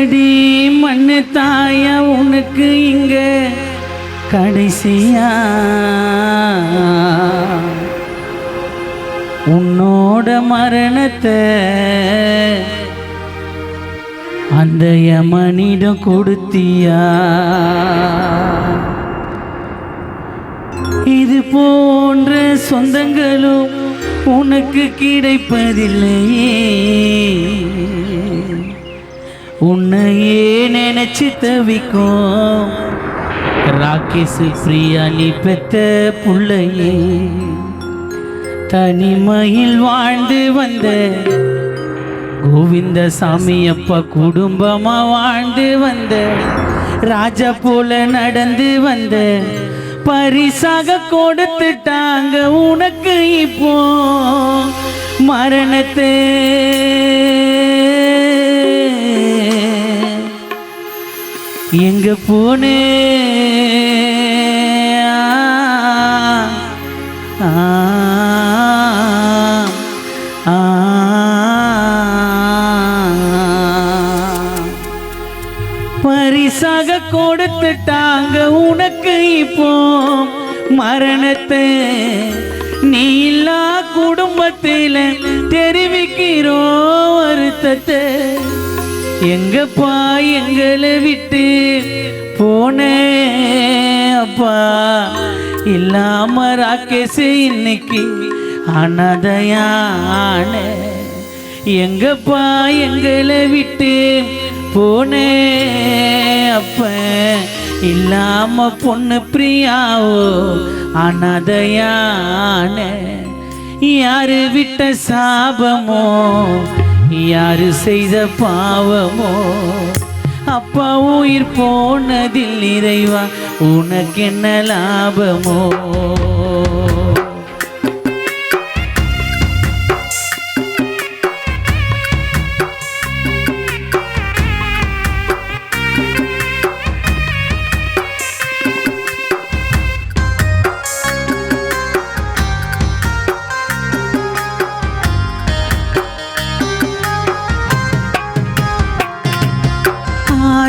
அடி மண்ணு தாயா உனக்கு இங்க கடைசியா உன்னோட மரணத்தை அந்த யமனிடம் கொடுத்தியா? இது போன்ற சொந்தங்களும் உனக்கு கிடைப்பதில்லையே. உன்னையே நினைச்சு தவிக்கும் ராகேஷ் பிரியா நீ பெத்த புள்ளையே. தனிமையில் வாழ்ந்து வந்த கோவிந்த சாமி அப்பா குடும்பமா வாழ்ந்து வந்த ராஜா போல நடந்து வந்த பரிசாக கொடுத்துட்டாங்க உனக்கு இப்போ மரணத்தை. எங்க போனே பரிசாக கொடுத்துட்டாங்க உனக்கு இப்போ மரணத்தை. நீ இல்லா குடும்பத்தில தெரிவிக்கிறோம் வருத்தத்தை. எங்கப்பா எங்களை விட்டு போனே அப்பா இல்லாம ராகேஷ் இன்னைக்கு அனாதையான. எங்கப்பா எங்களை விட்டு போனே அப்ப இல்லாம பொண்ணு பிரியாவோ அனாதையான. யாரு விட்ட சாபமோ யாரு செய்த பாவமோ அப்பா உயிர் போனதில் இறைவா உனக்கு என்ன லாபமோ?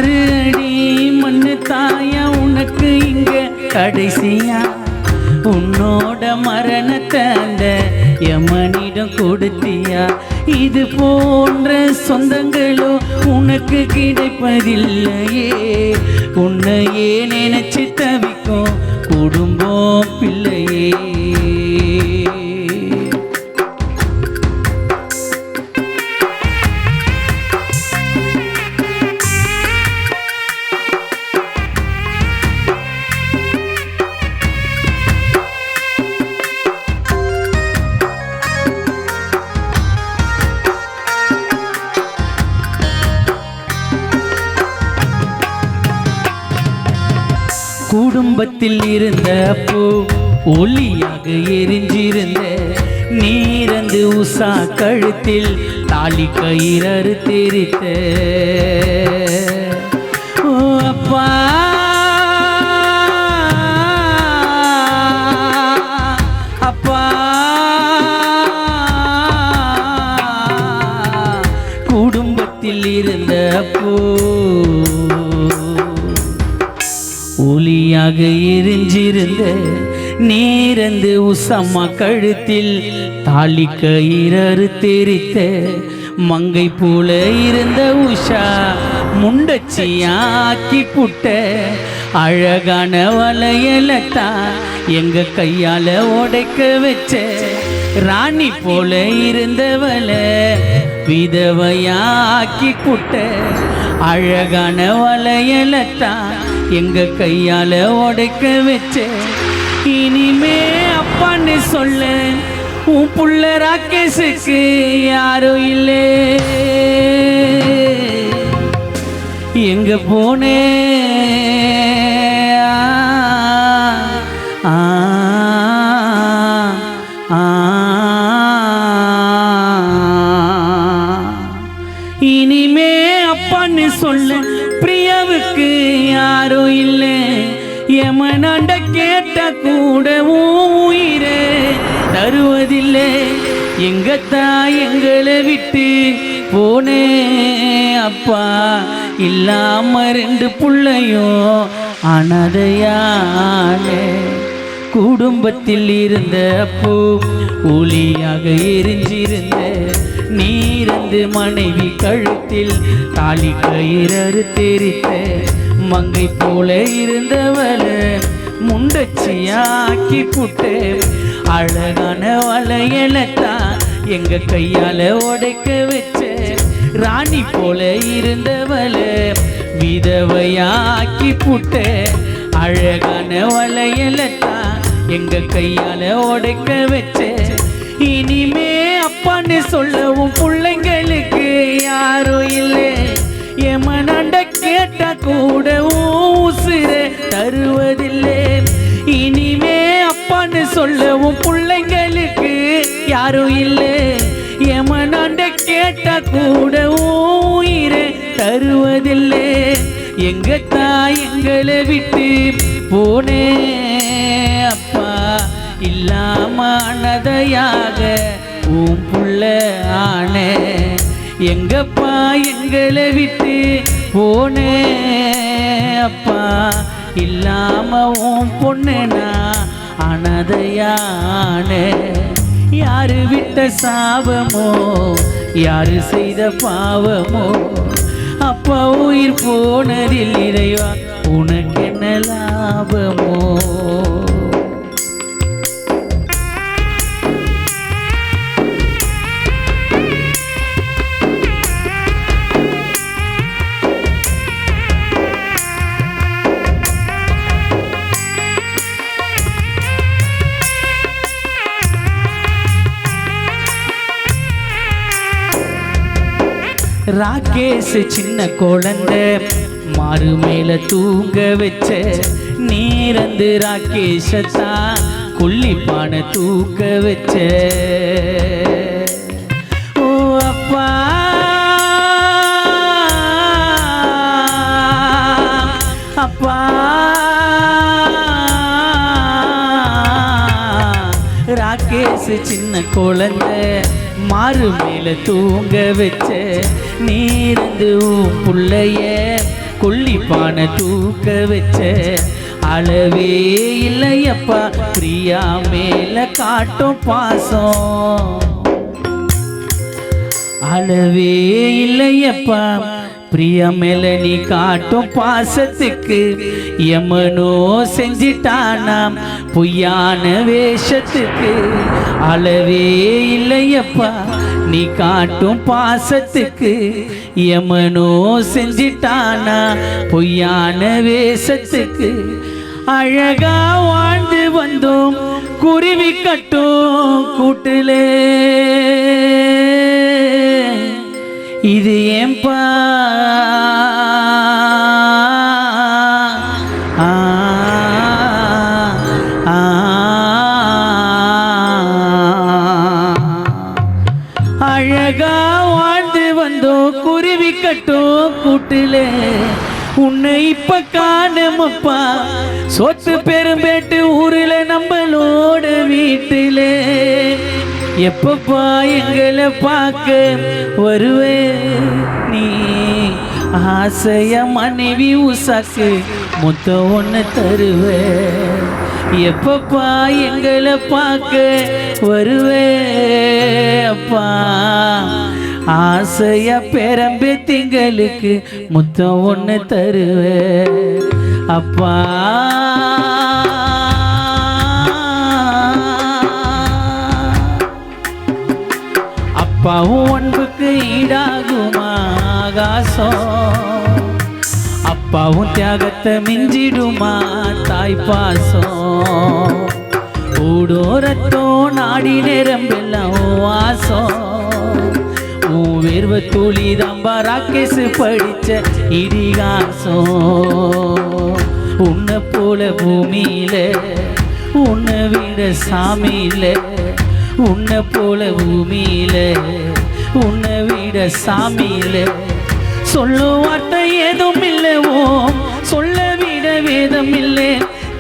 அடி மண்ணு தாயா உனக்கு இங்க கடைசியா உன்னோட மரணத்தை அந்த யமனிடம் கொடுத்தியா? இது போன்ற சொந்தங்களோ உனக்கு கிடைப்பதில்லையே. உன்னையே நினைச்சு தவிக்கும் குடும்பம் பிள்ளையே. குடும்பத்தில் இருந்த பூ ஒளியாக எரிஞ்சிருந்த நீரந்து உஷா கழுத்தில் தாலி கயிறு தெரித்த. ஓ அப்பா அப்பா குடும்பத்தில் இருந்த பூ ஒளியாக எரிஞ்சிருந்த நீரந்து உசம்மா கழுத்தில் தாலி கயிறு தெரித்த. மங்கை போல இருந்த உஷா முண்டச்சியாக்கி புட்ட. அழகான வளையலத்தான் எங்க கையால உடைக்க வச்ச. ராணி போல இருந்தவள விதவையாக்கி புட்ட. அழகான வளையலத்தான் எங்க கையால உடைக்க வச்ச. இனிமே அப்பான்னு சொல்ல உன் புள்ள ராகேஷுக்கு யாரும் இல்லை. எங்க போனே இனிமே அப்பான்னு சொல்ல பிரியாவுக்கு யாரும் இல்லை. யமனாண்ட கேட்ட கூட உயிரே தருவதில்லை. எங்க தாய் எங்களை விட்டு போனே அப்பா இல்லாம 2 புள்ளையும் அனாதையானே. குடும்பத்தில் இருந்த அப்போ ஒளியாக எரிஞ்சிருந்த நீரந்து மனைவி கழுத்தில் தாலி கயிறு தெரித்த மங்கை போல இருந்தவள முண்டச்சியாக்கி புட்டு அழகான வளையலத்தான் எங்க கையால உடைக்க வச்ச ராணி போல இருந்தவள விதவையாக்கி புட்டு அழகான வளையலத்தான் எங்க கையால உடைக்க வச்ச. இனிமே அப்பான்னு சொல்லவும் பிள்ளைங்களுக்கு யாரும் இல்லை. எமனாண்ட கேட்டா கூட உசுரை தருவதில்லை. இனிமே அப்பான்னு சொல்லவும் பிள்ளைங்களுக்கு யாரும் இல்லை. எமனாண்ட கேட்டா கூட உயிரை தருவதில்லை. எங்க தாய் எங்களை விட்டு போனே அப்பா இல்லாம அனதையாக உன் புள்ள ஆனே. எங்கப்பா எங்களை விட்டு போனே அப்பா இல்லாம உன் பொண்ணுனா அனதையானே. யாரு விட்ட சாபமோ யாரு செய்த பாவமோ அப்பா உயிர் போனதில் இறைவா உனக்கு என்ன லாபமோ. ராகேஷ் சின்ன குழந்தை மாறு மேல தூங்க வச்ச நீரந்து ராகேஷத்தான் கொல்லிப்பான தூக்க வச்ச. ஓ அப்பா அப்பா ராகேஷ் சின்ன குழந்தை மாறு மேல தூங்க வச்ச நீரந்து புள்ளைய கொல்லிப்பான தூக்க வச்ச. அளவே இல்லையப்பா பிரியா மேல காட்டும் பாசம். அளவே இல்லையப்பா பிரியா மேல நீ காட்டும் பாசத்துக்கு எமனோ செஞ்சிட்டானாம் பொய்யான வேஷத்துக்கு. அளவே இல்லையப்பா நீ காட்டும் பாசத்துக்கு எமனோ செஞ்சிட்டானா பொய்யான வேஷத்துக்கு. அழகா வாழ்ந்து வந்தோம் குருவி கட்டும் கூட்டிலே இது ஏன்பா அழகா வாழ்ந்து வந்தோம் குருவி கட்டும் கூட்டிலே உன்னை இப்ப காணுமப்பா சொத்து பெரும்பேட்டு ஊரில் நம்மளோட வீட்டிலே. எப்பப்பா எங்களை பார்க்க வருவே நீ ஆசைய மனைவி உசாக்கு மொத்தம் ஒன்று தருவே. எப்பப்பா எங்களை பார்க்க வருவே அப்பா ஆசையா பேரம்பே திங்களுக்கு முத்தம் ஒன்று தருவே அப்பா. அப்பாவும் அன்புக்கு ஈடாகுமா ஆகாசம். அப்பாவும் தியாகத்தை மிஞ்சிடுமா தாய் பாசம். ஓடும் ரத்தம் நாடி நிரம்பெல்லாம் வாசம். உன் வேர்வ தூளி தாம்பா ராகேஷ் படிச்ச இடிகாசம். உன்னை போல பூமியில உன்னை விட சாமியில. உன்னை போல பூமியில உன்னை விட சாமியில. சொல்லும் வார்த்தை ஏதும் இல்லவோ சொல்ல விட வேதம் இல்லை.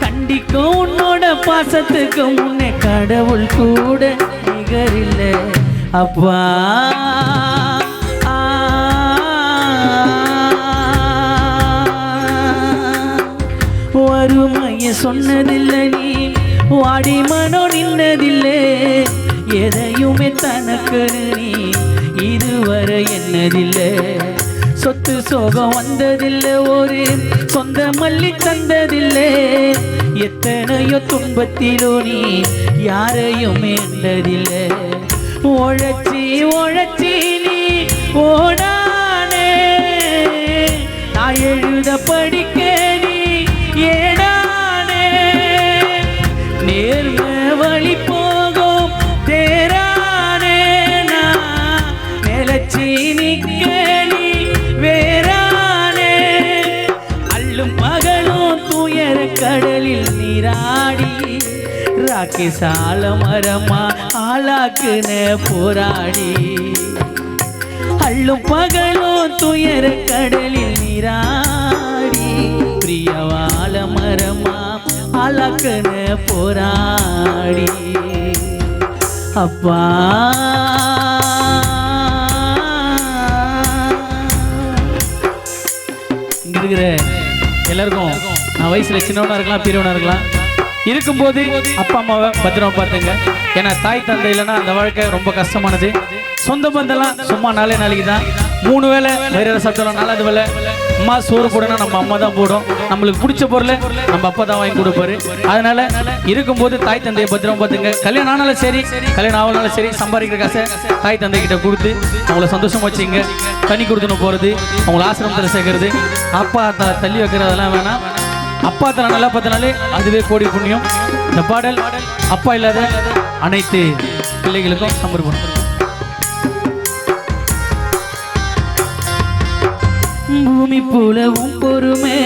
கண்டிக்கும் உன்னோட பாசத்துக்கு முன்னே கடவுள் கூட நிகரில்லை அப்பா. சொன்னதில்லை நீ வாடி மனோ நின்னதில்லை எதையுமே தனக்கு நீ இதுவரை என்னதில்லை சொத்து சோகம் வந்ததில்லை ஒரு சொந்த மல்லி தந்ததில்லை எத்தனையோ துன்பத்திலோ நீ யாரையும் என்றதில்லை உழைச்சி உழைச்சி நீ ஓடானே நான் எழுத படிக்க நீ ஏடானே நேர்ம வழி போகும் தேரானே நான் நிலச்சி நிற்க நீ வேறானே அள்ளும் பகலும் துயர கடலில் நீராடி ராக்கேசால மரமா ஆளாக்குன போராடி அள்ளும் பகலும் துயர கடலில் நீராடி பிரியவால மரமா ஆளாக்குன போராடி அப்பா இங்க இருக்கிற எல்லாருக்கும் நான் வயசுல சின்னவனா இருக்கலாம் பெரியவனா இருக்கலாம் இருக்கும்போது அப்பா அம்மாவை பத்திரமா பார்த்துங்க ஏன்னா தாய் தந்தை இல்லைன்னா அந்த வாழ்க்கை ரொம்ப கஷ்டமானது சொந்த பந்தெல்லாம் சும்மா நாளைக்கு தான் 3 வேளை வேற சாப்பிட்டாலும் 4வது வேளை அம்மா சோறு போடனா நம்ம அம்மா தான் போடும் நம்மளுக்கு பிடிச்ச பொருளை நம்ம அப்பா தான் வாங்கி கொடுப்பாரு அதனால இருக்கும்போது தாய் தந்தையை பத்திரமா பார்த்துங்க கல்யாணம் ஆனாலும் சரி கல்யாணம் ஆகனாலும் சரி சம்பாதிக்கிற காசை தாய் தந்தை கிட்ட கொடுத்து அவங்கள சந்தோஷமா வச்சுங்க தண்ணி கொடுத்துன்னு போறது அவங்கள ஆசிரமத்தில் சேர்க்கறது அப்பா தள்ளி வைக்கிறதெல்லாம் வேணாம் அப்பா தலை நல்லா பார்த்தனாலே அதுவே கோடி புண்ணியம் இந்த பாடல் அப்பா இல்லாத அனைத்து பிள்ளைகளுக்கும் சமர்ப்பணம் பூமி போலவும் பொறுமை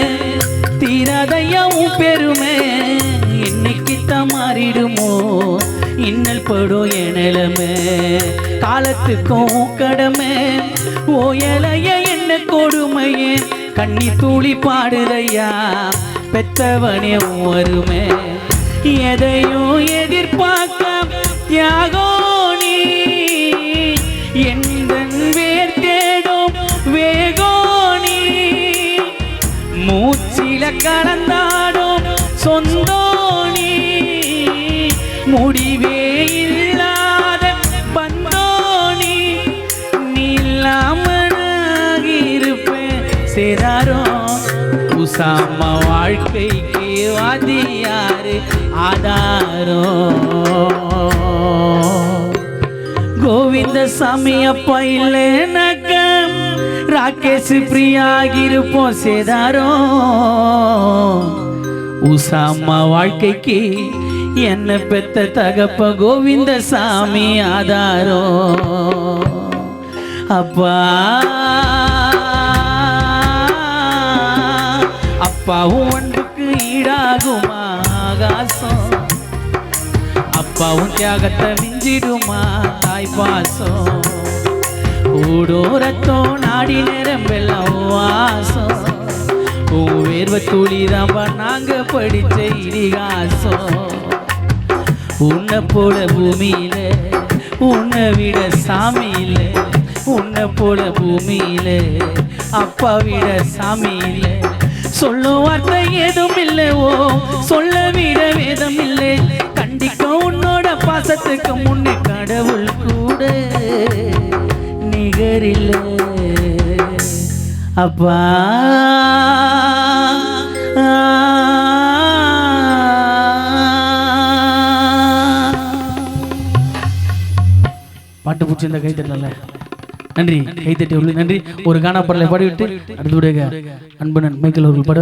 தீராதையாவும் பெருமை இன்னைக்கு தான் மாறிடுமோ இன்னல் படும் என் நிலைமை காலத்துக்கும் கடமை ஓயலைய என்ன கொடுமையே கண்ணி தூளி பாடுதையா பெத்தவனே வருமே எதையும் எதிர்பார்க்க தியாகோ நீ எந்தன் வேர் தேடும் வேகோனி மூச்சில கலந்தாடும் சொந்தோனி முடிவே இல்லாத பந்தோனி நீ இல்லாமனாகி இருப்பேன் சேதாரோ உசாமா வாழ்க்கைக்கு வாதியாரு ஆதாரோ கோவிந்த சாமி அப்பா இல்லைனாக்க ராகேஷ் பிரியாகிருப்போம் சேதாரோ உசாமா வாழ்க்கைக்கு என்ன பெத்த தகப்ப கோவிந்த சாமி ஆதாரோ அப்பா அப்பாவும் அன்புக்கு ஈடாகுமா ஆகாசம் அப்பாவும் தியாகத்தை மிஞ்சிடுமா தாய் பாசம் ஊடோரத்தோ நாடி நேரம் வெள்ளம் வாசம் வேர்வ துளிதாம்பா நாங்க படிச்ச இதிகாசம் உன்னை போல பூமியில உன்னை விட சாமியில உன்னை போல பூமியில அப்பா விட சாமியில சொல்லும் வார்த்தை ஏதும் இல்லைவோ சொல்ல விட வேதம் இல்லை கண்டிக்க உன்னோட பாசத்துக்கு முன்னே கடவுள் கூட நிகரில்லை அப்பா பாட்டு பிடிச்சிருந்த கை தட்டல நன்றி கைத்தட்டி நன்றி ஒரு கானா பாடலை பாடிவிட்டு அடுத்தபடியாக அன்பனன் மைக்கேல் அவர்கள் பாட